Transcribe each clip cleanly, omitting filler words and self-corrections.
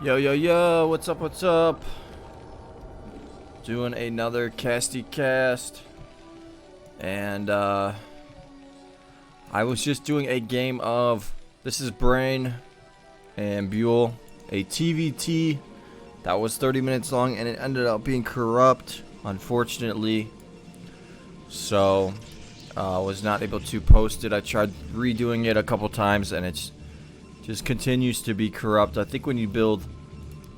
Yo, yo, yo, what's up, what's up? Doing another Casty Cast. And, I was just doing a game of, this is Brain and Buell, a TVT that was 30 minutes long, and it ended up being corrupt, unfortunately. So, was not able to post it. I tried redoing it a couple times, and it's just continues to be corrupt. I think when you build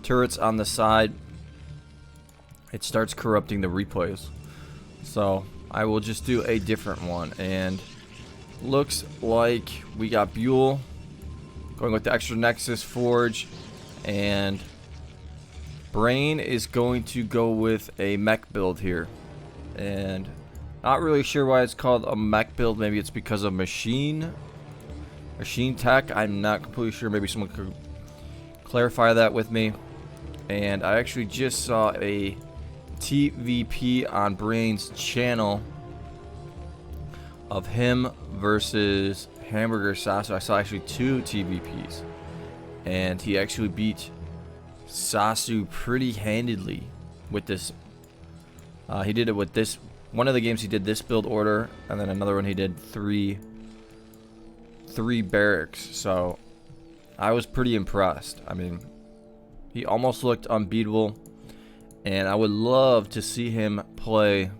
turrets on the side, it starts corrupting the replays. So I will just do a different one, and looks like we got Buell going with the extra Nexus Forge, and Brain is going to go with a mech build here. And not really sure why it's called a mech build. Maybe it's because of machine tech. I'm not completely sure. Maybe someone could clarify that with me. And I actually just saw a TVP on Brain's channel of him versus Hamburger Sasu. I saw actually two TVPs, and he actually beat Sasu pretty handedly with this. He did it with this. One of the games he did this build order, and then another one he did three barracks. So I was pretty impressed. I mean, he almost looked unbeatable, and I would love to see him play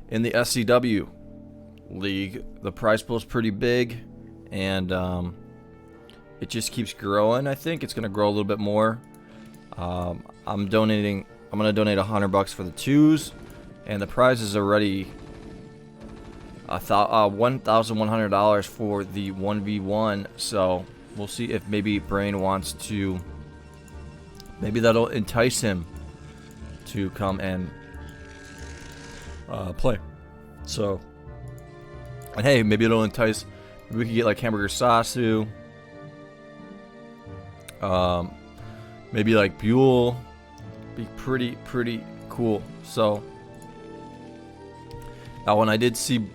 in the SCW league. The prize pool is pretty big, and it just keeps growing. I think it's gonna grow a little bit more. I'm gonna donate $100 for the twos, and the prize is already $1,100 for the 1v1. So we'll see if maybe Brain wants to, maybe that'll entice him to come and play. So, and hey, maybe it'll entice, maybe we could get like Hamburger Sasu, maybe like Buell. Be pretty cool. So now, when I did see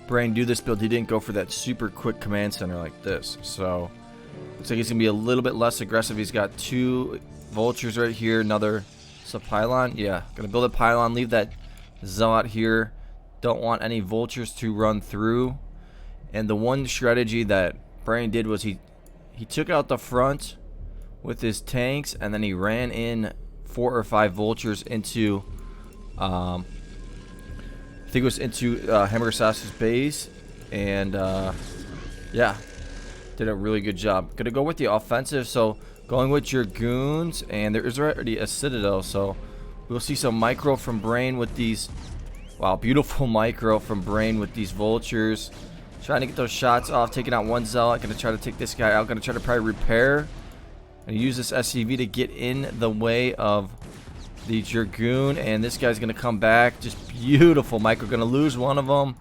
Brain do this build, he didn't go for that super quick command center like this. So looks like he's gonna be a little bit less aggressive. He's got two vultures right here, another pylon. Yeah, gonna build a pylon, leave that zealot here. Don't want any vultures to run through. And the one strategy that Brain did was he took out the front with his tanks, and then he ran in 4 or 5 vultures into I think it was into Hamburger Sasu's base, and yeah, did a really good job. Gonna go with the offensive, so going with Dragoons, and there is already a Citadel, so we'll see some micro from Brain with these. Wow, beautiful micro from Brain with these vultures. Trying to get those shots off, taking out one zealot. Gonna try to take this guy out. Gonna try to probably repair and use this SCV to get in the way of the Dragoon, and this guy's gonna come back. Just beautiful micro. Gonna lose one of them,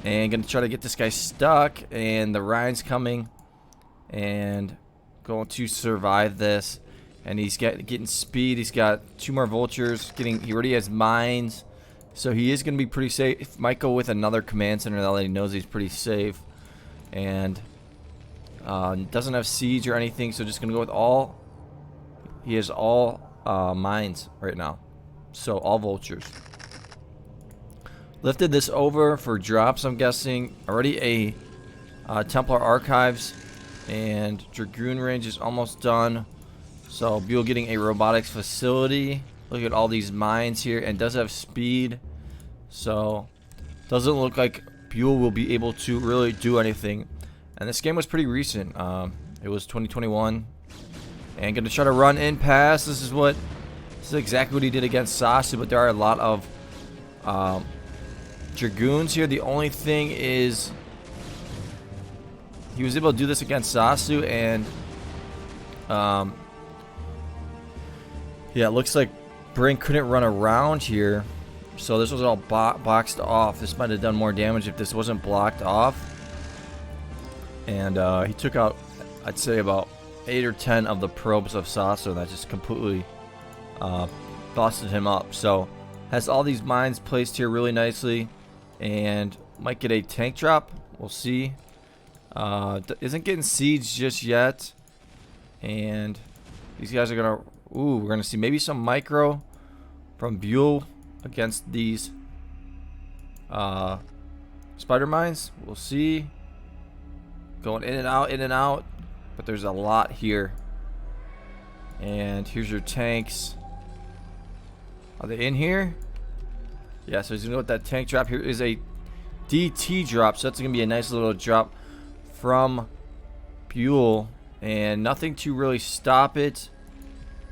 and gonna try to get this guy stuck. And the Ryan's coming and going to survive this. And he's getting speed. He's got 2 more vultures. He already has mines, so he is gonna be pretty safe. Might go with another command center now that he knows he's pretty safe, and doesn't have siege or anything, so just gonna go with all. He has all mines right now, so all vultures. Lifted this over for drops, I'm guessing. Already a Templar Archives, and Dragoon range is almost done. So Buell getting a robotics facility. Look at all these mines here, and does have speed, so doesn't look like Buell will be able to really do anything. And this game was pretty recent. It was 2021. And gonna try to run in pass. This is exactly what he did against Sasu, but there are a lot of Dragoons here. The only thing is he was able to do this against Sasu, and yeah, it looks like Brain couldn't run around here. So this was all boxed off. This might have done more damage if this wasn't blocked off. And he took out, I'd say, about 8 or 10 of the probes of Sasu. That just completely busted him up. So has all these mines placed here really nicely, and might get a tank drop. We'll see. Isn't getting siege just yet. And these guys are gonna, ooh, we're gonna see maybe some micro from Buell against these spider mines. We'll see. Going in and out, in and out. But there's a lot here. And here's your tanks. Are they in here? Yeah, so he's gonna go with that tank drop. Here is a DT drop. So that's gonna be a nice little drop from Buell. And nothing to really stop it.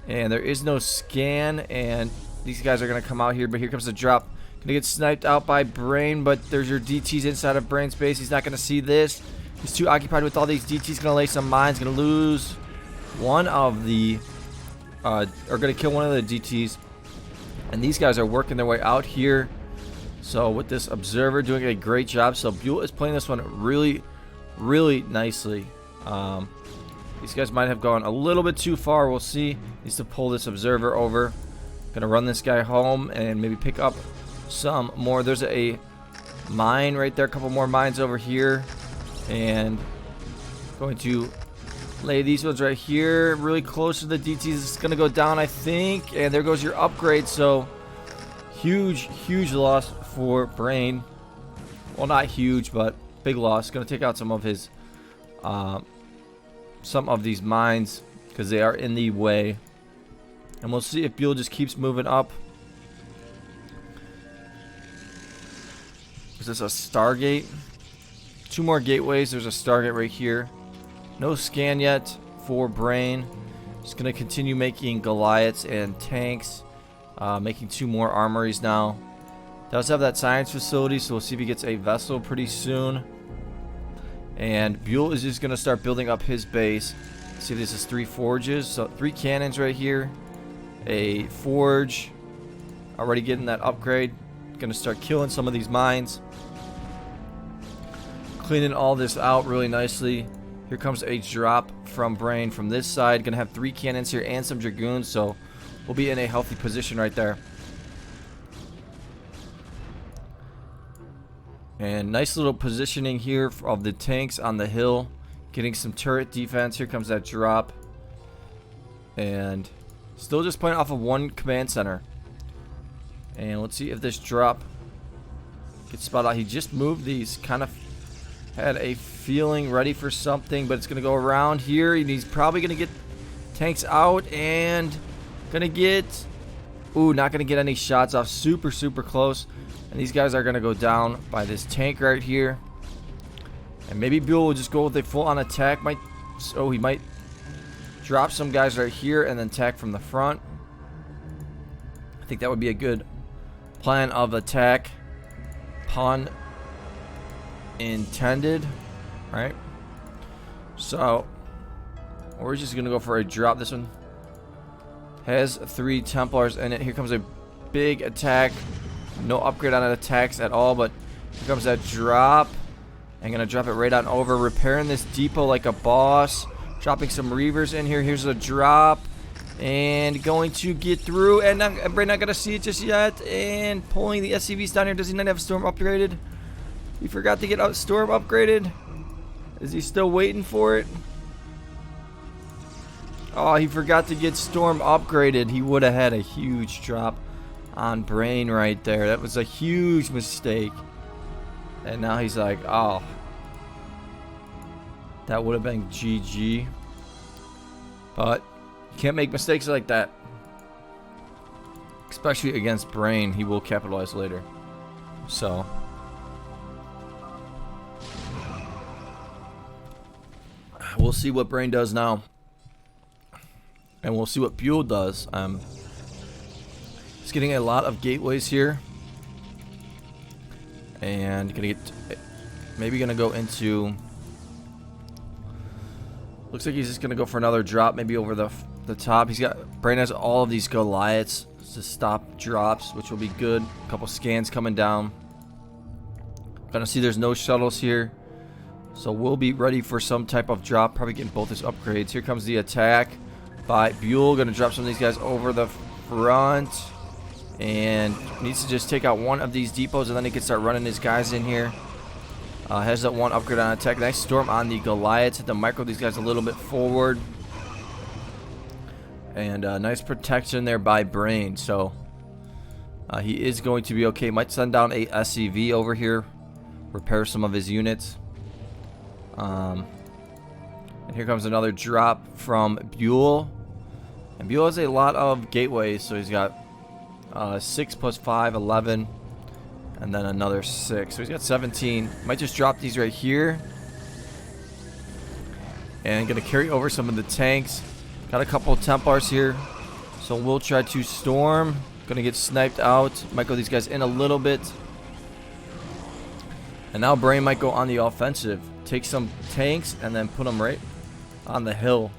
And there is no scan. And these guys are gonna come out here. But here comes the drop. Gonna get sniped out by Brain. But there's your DTs inside of Brain space. He's not gonna see this. He's too occupied with all these DTs. Gonna lay some mines. Gonna lose one of the or gonna kill one of the DTs. And these guys are working their way out here. So with this observer doing a great job. So Buell is playing this one really, really nicely. These guys might have gone a little bit too far. We'll see. Needs to pull this observer over. Gonna run this guy home and maybe pick up some more. There's a mine right there. A couple more mines over here. And going to lay these ones right here, really close to the DTs. It's gonna go down, I think. And there goes your upgrade. So huge, huge loss for Brain. Well, not huge, but big loss. Gonna take out some of his, some of these mines because they are in the way. And we'll see if Buell just keeps moving up. Is this a Stargate? 2 more gateways. There's a Stargate right here. No scan yet for Brain. Just going to continue making Goliaths and tanks. Making 2 more armories now. Does have that science facility, so we'll see if he gets a vessel pretty soon. And Buell is just going to start building up his base. See, this is 3 forges. So 3 cannons right here. A forge. Already getting that upgrade. Going to start killing some of these mines. Cleaning all this out really nicely. Here comes a drop from Brain from this side. Gonna have 3 cannons here and some dragoons, so we'll be in a healthy position right there. And nice little positioning here of the tanks on the hill. Getting some turret defense. Here comes that drop. And still just playing off of 1 command center. And let's see if this drop gets spotted out. He just moved these, kind of had a feeling ready for something, but it's going to go around here. And he's probably going to get tanks out and going to get... Ooh, not going to get any shots off. Super, super close. And these guys are going to go down by this tank right here. And maybe Buell will just go with a full-on attack. Oh, he might drop some guys right here and then attack from the front. I think that would be a good plan of attack. Pun intended. Right, so we're just gonna go for a drop. This one has 3 Templars in it. Here comes a big attack. No upgrade on attacks at all, but here comes that drop. I'm gonna drop it right on over, repairing this depot like a boss. Dropping some Reavers in here. Here's a drop and going to get through, and we're not gonna see it just yet. And pulling the SCVs down here. Does he not have Storm upgraded? He forgot to get Storm upgraded. Is he still waiting for it? Oh, he forgot to get Storm upgraded. He would have had a huge drop on Brain right there. That was a huge mistake. And now he's like, oh, that would have been GG. But you can't make mistakes like that. Especially against Brain. He will capitalize later. So... we'll see what Brain does now. And we'll see what Buell does. He's getting a lot of gateways here. And gonna get... maybe gonna go into... looks like he's just gonna go for another drop. Maybe over the top. He's got... Brain has all of these Goliaths to stop drops, which will be good. A couple scans coming down. Gonna see there's no shuttles here. So we'll be ready for some type of drop. Probably getting both his upgrades. Here comes the attack by Buell. Going to drop some of these guys over the front. And needs to just take out one of these depots. And then he can start running his guys in here. Has that 1 upgrade on attack. Nice Storm on the Goliaths. Hit the micro these guys a little bit forward. And nice protection there by Brain. So he is going to be okay. Might send down a SCV over here. Repair some of his units. And here comes another drop from Buell. And Buell has a lot of gateways. So he's got 6 plus 5, 11. And then another 6. So he's got 17. Might just drop these right here. And going to carry over some of the tanks. Got a couple of Templars here. So we'll try to storm. Going to get sniped out. Might go these guys in a little bit. And now Brain might go on the offensive. Take some tanks and then put them right on the hill.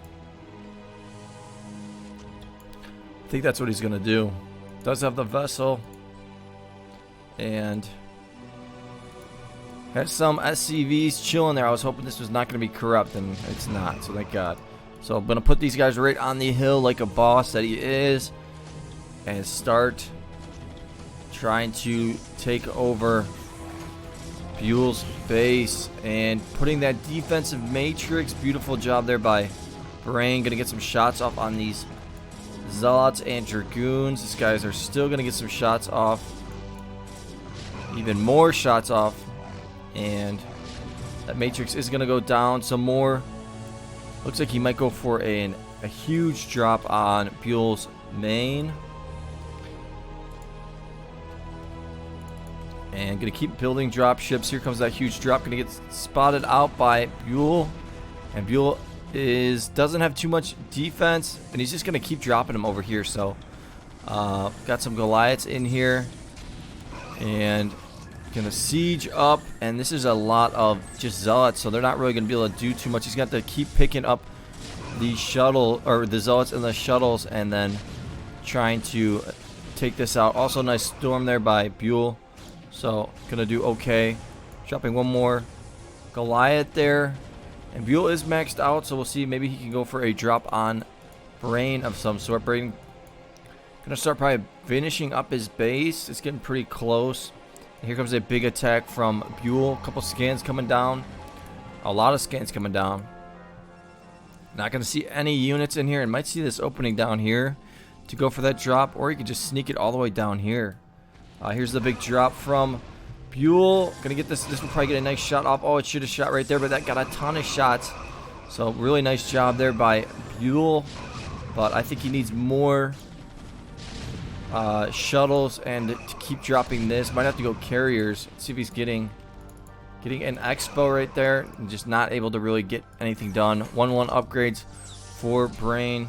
I think that's what he's going to do. Does have the vessel. And has some SCVs chilling there. I was hoping this was not going to be corrupt, and it's not, so thank God. So I'm going to put these guys right on the hill like a boss that he is. And start trying to take over Buell's base. And putting that defensive matrix. Beautiful job there by Brain. Going to get some shots off on these Zealots and Dragoons. These guys are still going to get some shots off. Even more shots off. And that matrix is going to go down some more. Looks like he might go for a huge drop on Buell's main. And going to keep building drop ships. Here comes that huge drop. Going to get spotted out by Buell. And Buell doesn't have too much defense. And he's just going to keep dropping them over here. So got some Goliaths in here. And gonna siege up, and this is a lot of just Zealots, so they're not really gonna be able to do too much. He's got to keep picking up the shuttle, or the Zealots and the shuttles, and then trying to take this out. Also nice storm there by Buell, so gonna do okay. Dropping one more Goliath there, and Buell is maxed out, so we'll see. Maybe he can go for a drop on Brain of some sort. Brain gonna start probably finishing up his base. It's getting pretty close. Here comes a big attack from Buell. A couple scans coming down. A lot of scans coming down. Not going to see any units in here. And might see this opening down here to go for that drop. Or you could just sneak it all the way down here. Here's the big drop from Buell. Going to get this. This will probably get a nice shot off. Oh, it should have shot right there. But that got a ton of shots. So really nice job there by Buell. But I think he needs more shuttles and to keep dropping this. Might have to go carriers. Let's see if he's getting an expo right there, and just not able to really get anything done. 1-1 upgrades for Brain,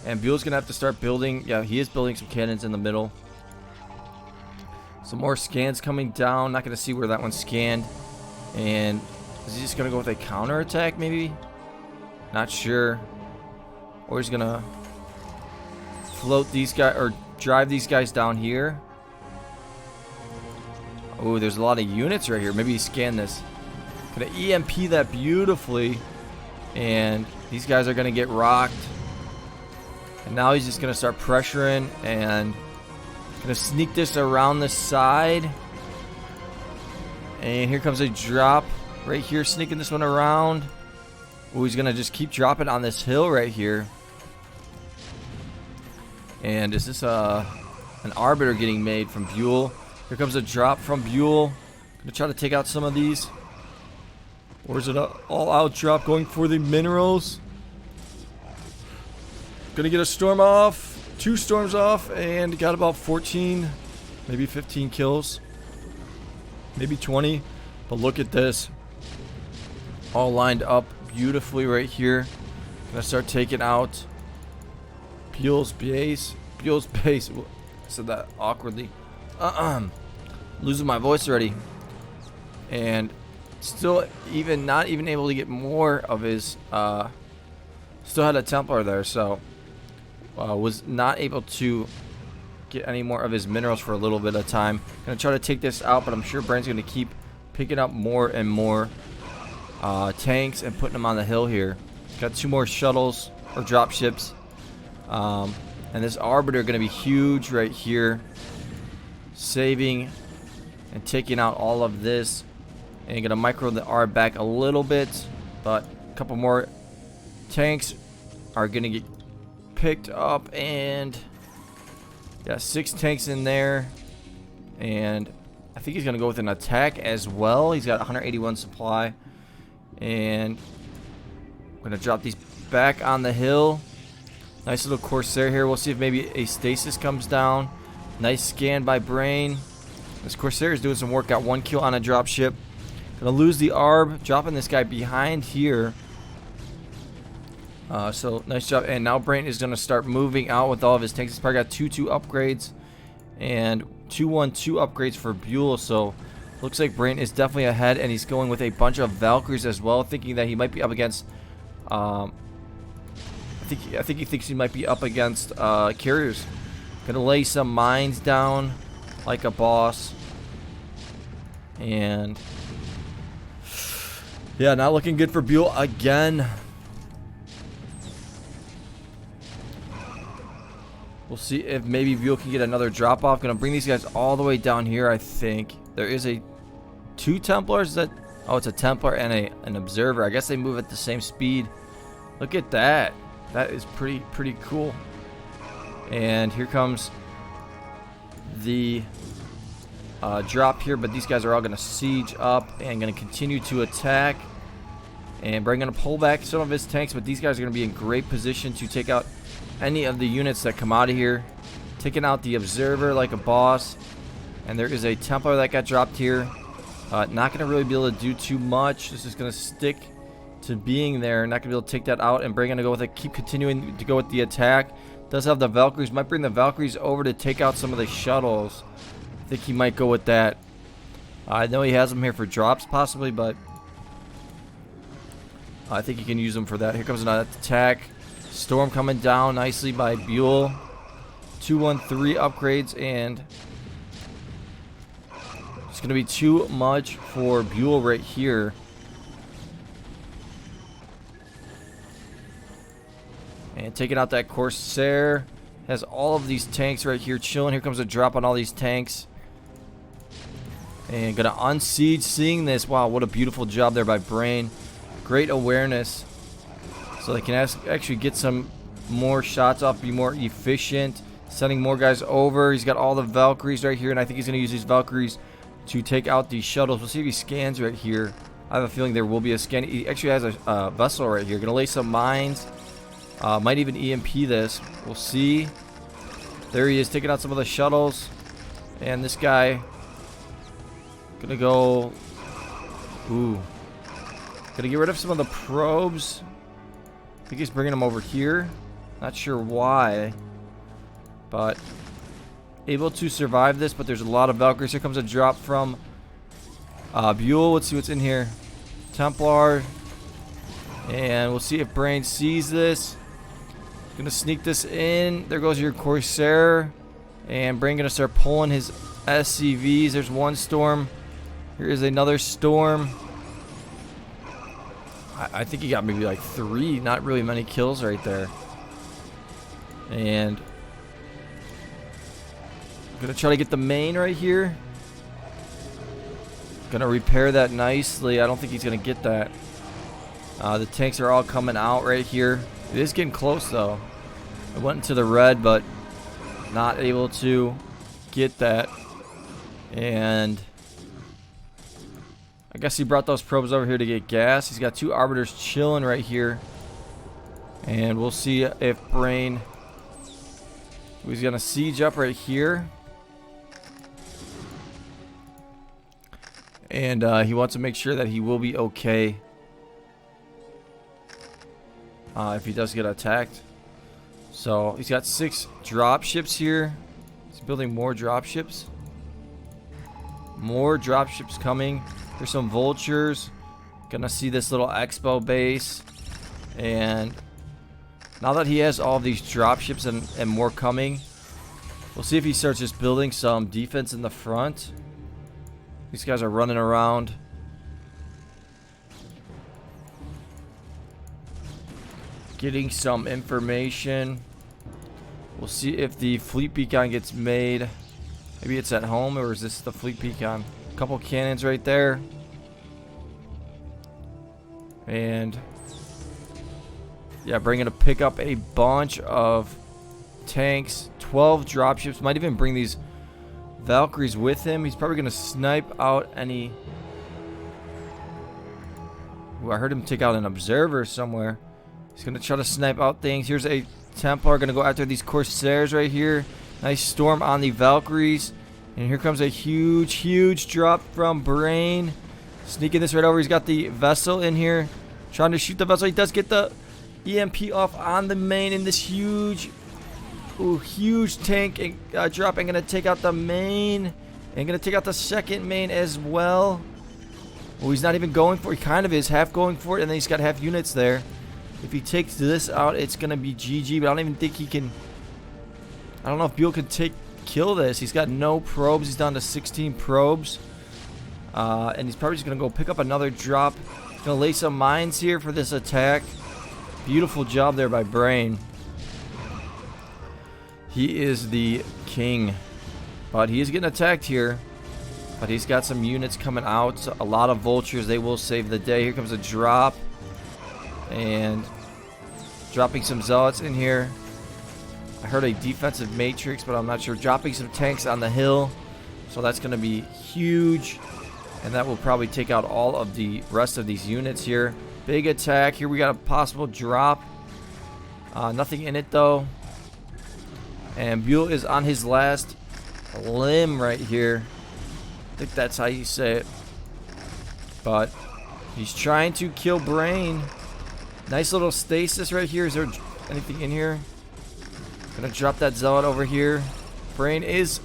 and Buell's gonna have to start building. Yeah, he is building some cannons in the middle. Some more scans coming down. Not gonna see where that one's scanned. And is he just gonna go with a counterattack maybe? Not sure. Or he's gonna float these guys, or drive these guys down here. Oh, there's a lot of units right here. Maybe he scanned this. Gonna EMP that beautifully. And these guys are gonna get rocked. And now he's just gonna start pressuring and gonna sneak this around the side. And here comes a drop right here, sneaking this one around. Oh, he's gonna just keep dropping on this hill right here. And is this an arbiter getting made from Buell? Here comes a drop from Buell. Gonna try to take out some of these. Or is it an all-out drop going for the minerals? Gonna get a storm off. 2 storms off, and got about 14, maybe 15 kills. Maybe 20. But look at this. All lined up beautifully right here. Gonna start taking out Buell's base. Buell's base. I said that awkwardly. Losing my voice already. And still not even able to get more of his still had a Templar there, so was not able to get any more of his minerals for a little bit of time. Gonna try to take this out, but I'm sure Brain's gonna keep picking up more and more tanks and putting them on the hill here. Got 2 more shuttles or drop ships. And this arbiter going to be huge right here, saving and taking out all of this. And you're going to micro the R back a little bit, but a couple more tanks are going to get picked up, and got 6 tanks in there. And I think he's going to go with an attack as well. He's got 181 supply. And I'm going to drop these back on the hill. Nice little Corsair here. We'll see if maybe a stasis comes down. Nice scan by Brain. This Corsair is doing some work. Got 1 kill on a dropship. Gonna lose the ARB. Dropping this guy behind here. So nice job. And now Brain is gonna start moving out with all of his tanks. He's probably got 2-2 upgrades and 2-1-2 upgrades for Buell. So looks like Brain is definitely ahead, and he's going with a bunch of Valkyries as well, thinking that he might be up against. I think he thinks he might be up against carriers. Gonna lay some mines down like a boss. And yeah, not looking good for Buell again. We'll see if maybe Buell can get another drop off. Gonna bring these guys all the way down here, I think. There is a 2 Templars that... Oh, it's a Templar and an Observer. I guess they move at the same speed. Look at that. That is pretty cool. And here comes the drop here, but these guys are all going to siege up and going to continue to attack. And Brain going to pull back some of his tanks, but these guys are going to be in great position to take out any of the units that come out of here. Taking out the Observer like a boss. And there is a Templar that got dropped here. Not going to really be able to do too much. This is going to stick to being there. Not going to be able to take that out. And Brain going to go with it. Keep continuing to go with the attack. Does have the Valkyries. Might bring the Valkyries over to take out some of the shuttles. I think he might go with that. I know he has them here for drops possibly, but I think he can use them for that. Here comes another attack. Storm coming down nicely by Buell. 2-1-3 upgrades, and it's going to be too much for Buell right here. And taking out that Corsair. Has all of these tanks right here chilling. Here comes a drop on all these tanks. And gonna unsiege. Seeing this. Wow, what a beautiful job there by Brain. Great awareness. So they can actually get some more shots off, be more efficient. Sending more guys over. He's got all the Valkyries right here, and I think he's gonna use these Valkyries to take out these shuttles. We'll see if he scans right here. I have a feeling there will be a scan. He actually has a vessel right here. Gonna lay some mines. Might even EMP this. We'll see. There he is, taking out some of the shuttles. And this guy gonna go. Ooh. Gonna get rid of some of the probes. I think he's bringing them over here. Not sure why. But able to survive this. But there's a lot of Valkyries. Here comes a drop from Buell. Let's see what's in here. Templar. And we'll see if Brain sees this. Gonna sneak this in. There goes your Corsair. And Brain gonna start pulling his SCVs. There's one storm. Here is another storm. I think he got maybe like 3. Not really many kills right there. And gonna try to get the main right here. Gonna repair that nicely. I don't think he's gonna get that. The tanks are all coming out right here. It is getting close though. It went into the red, but not able to get that. And I guess he brought those probes over here to get gas. He's got 2 arbiters chilling right here. And we'll see if Brain... He's going to siege up right here. And he wants to make sure that he will be okay if he does get attacked. So he's got 6 drop ships here. He's building more drop ships. More drop ships coming. There's some vultures. Gonna see this little expo base. And now that he has all of these drop ships and more coming, we'll see if he starts just building some defense in the front. These guys are running around. Getting some information. We'll see if the fleet beacon gets made. Maybe it's at home, or is this the fleet beacon? A couple cannons right there. Yeah, Brain gonna pick up a bunch of tanks, 12 dropships. Might even bring these Valkyries with him. He's probably gonna snipe out any. Ooh, I heard him take out an observer somewhere. He's gonna try to snipe out things. Here's a Templar gonna go after these Corsairs right here. Nice storm on the Valkyries. And here comes a huge drop from Brain. Sneaking this right over. He's got the vessel in here. Trying to shoot the vessel. He does get the EMP off on the main in this huge tank drop. I'm going to take out the main. And going to take out the second main as well. Oh, he's not even going for it. He kind of is half going for it. And then he's got half units there. If he takes this out, it's going to be GG. But I don't even think he can. I don't know if Buell can kill this. He's got no probes. He's down to 16 probes. And he's probably just going to go pick up another drop. He's going to lay some mines here for this attack. Beautiful job there by Brain. He is the king. But he is getting attacked here. But he's got some units coming out. A lot of vultures. They will save the day. Here comes a drop. And dropping some zealots in here. I heard a defensive matrix, but I'm not sure. Dropping some tanks on the hill. So that's going to be huge. And that will probably take out all of the rest of these units here. Big attack. Here we got a possible drop. Nothing in it though. And Buell is on his last limb right here. I think that's how you say it. But he's trying to kill Brain. Nice little stasis right here. Is there anything in here? Gonna drop that zealot over here. Brain is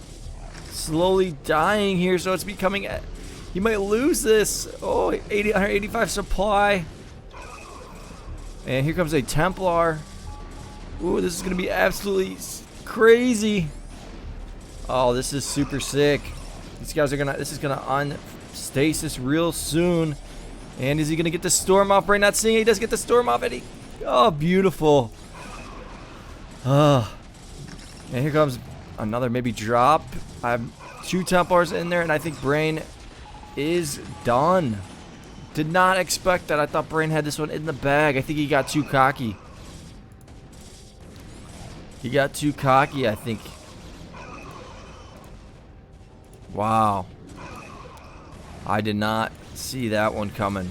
slowly dying here, so it's becoming. He might lose this. Oh, 185 supply. And here comes a Templar. Ooh, this is gonna be absolutely crazy. Oh, this is super sick. These guys are gonna. This is gonna unstasis real soon. And is he gonna get the storm off? Brain not seeing it. He does get the storm off, and he. Oh, beautiful. And here comes another maybe drop. I have 2 Templars in there, and I think Brain is done. Did not expect that. I thought Brain had this one in the bag. I think he got too cocky. He got too cocky, I think. Wow. I did not see that one coming.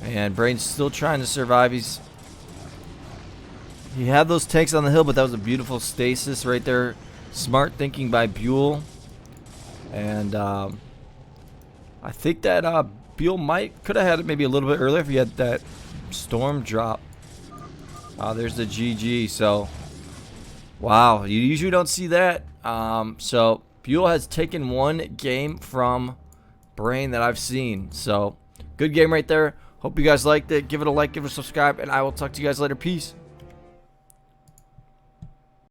And Brain's still trying to survive. He had those tanks on the hill, but that was a beautiful stasis right there. Smart thinking by Buell. And I think that Buell could have had it maybe a little bit earlier if he had that storm drop. There's the GG. So, wow, you usually don't see that. So Buell has taken one game from Brain that I've seen. So, good game right there. Hope you guys liked it. Give it a like, give it a subscribe, and I will talk to you guys later. Peace.